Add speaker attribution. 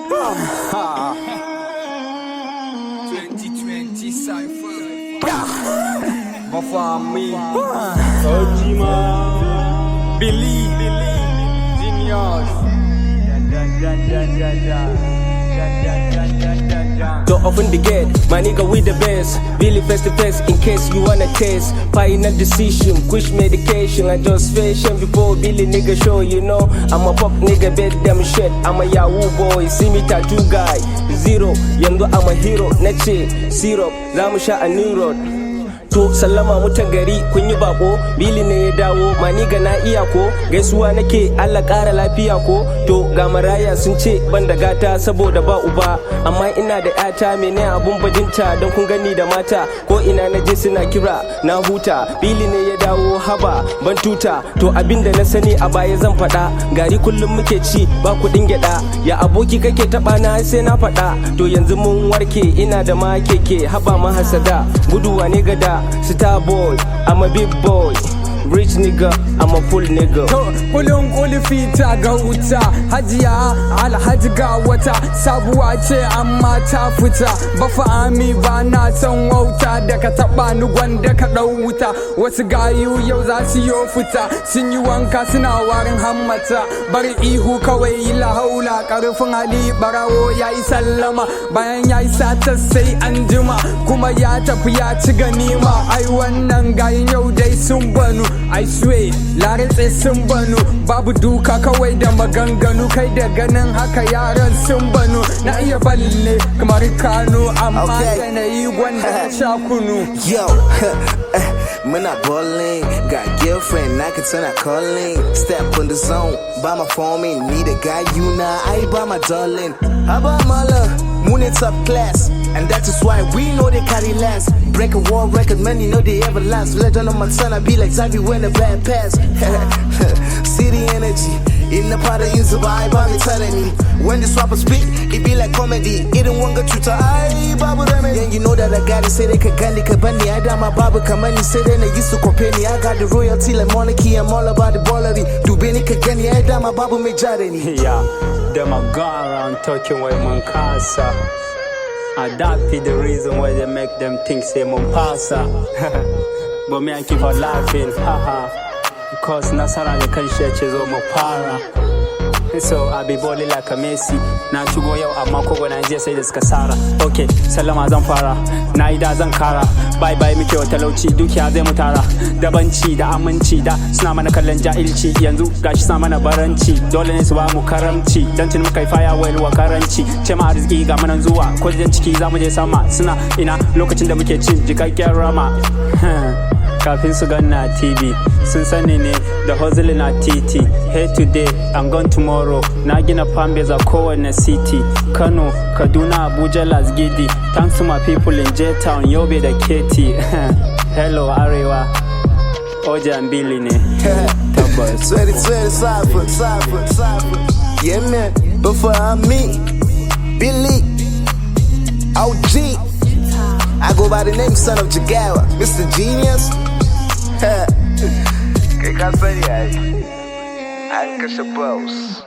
Speaker 1: 2020 Cypher. Mafami.
Speaker 2: Ojima.
Speaker 1: Billy. Genius.
Speaker 2: Don't open the gate, my nigga with the best. Really face to face in case you wanna taste. Final decision, push medication. I just fashion before Billy nigga show, you know. I'm a pop nigga, bet them shit. I'm a Yahoo boy, see me tattoo guy. Zero, yanzu I'm a hero. Nace syrup, zamu sha a new road. To sallama mutan gari kun yi bako, Billy ne ya dawo, maniga na iya ko, gaisuwa nake Allah ƙara lafiya ko. To ga maraya sun ce ban da gata saboda ba uba, amma ina da yata mene abun bajinta don kun gani da mata, ko ina na je suna kira na huta. Billy ne ya dawo haba ban tuta, to abinda na sani a baya zan faɗa. Gari kullum muke ci ba kuɗin gyaɗa, ya aboki kake taɓa na sai na faɗa. To yanzu mun warke ina da ma keke, haba mahasada guduwa ne gada. Star boy, I'm a big boy. Rich nigga, I'm a full nigga.
Speaker 1: Kulun kulfita ga wuta, hajiya alhaji ga wata, sabuwa ce amma ta fita. Bafa ami ba na san wauta, da ka taba ni gwanda ka dau wuta. Wasu gayu yau za su yo fita, sun yi wanka suna warin hammata. Bari ihu kawai yi lahaula, karfin hali barawo ya yi sallama. Bayan ya yi sata sai an jima, kuma ya tafi ya ci ganima. Ai wannan gayin yau dai sun banu, I swear, laritse sun banu. Babu duka kawai da maganganu, kai da ganin haka yaran sun banu. Na iya balle kamar Kano, amma da na yi gwanda sha kunu.
Speaker 3: Yo, muna ballin', got girlfriend, I can turn her calling. Step on the zone, by my phone, need a guy, you know, I by my darling. How about my love? Moon it's up class, and that is why we know they carry last. Break a war record, many know they ever last. Legend on my son, I be like Xavi when the bad pass. City energy, in the part of use the vibe, I'm telling you. When the swapper speak, it be like comedy. It don't want to chuta, aye, babu remedy. Yeah, you know that I got it, say they can gandhi, kabani. I got my babu kamani, say they used to compare me. I got the royalty like monarchy, I'm all about the ballery. Do Benny Kagani, I got my babu majority.
Speaker 2: Yeah, them a go around talking with Mankasa. And that be the reason why they make them think say Mombasa. But me I keep on laughing, haha. Because Nasara the country is my para. So I be balling like a Messi. Na shigo yau amma kogo na je sai da suka sara. Okay, sallama zan fara. Na yi da zan kara. Bye bye muke wa talauci, dukiya zai mu tara. Dabanci da aminci da suna mana kallon jahilci. Yanzu gashi sa mana baranci. Dole ne su ba mu karamci. Dan tun muka yi faya wayar wa karanci. Ce ma arziki ga manan zuwa. Ko jan ciki za mu je sama. Suna ina lokacin da muke cin jikakken rama. Kafin su ganna TV, sun sani ne da hustle na titi. Hey today, I'm gone tomorrow. Na gina Pambeza kowane city. Kano, Kaduna, Abuja, Las Gidi. Thanks to my people in J-Town, Yobe da Keti. Hello Arewa, Oja and Billy ne.
Speaker 3: Tabbas. 2020 Cypher. Yeah man, before I'm me, Billy, OG. I go by the name Son of Jagawa, Mr. Genius. Que cansaria aí? Ai, que chapéus.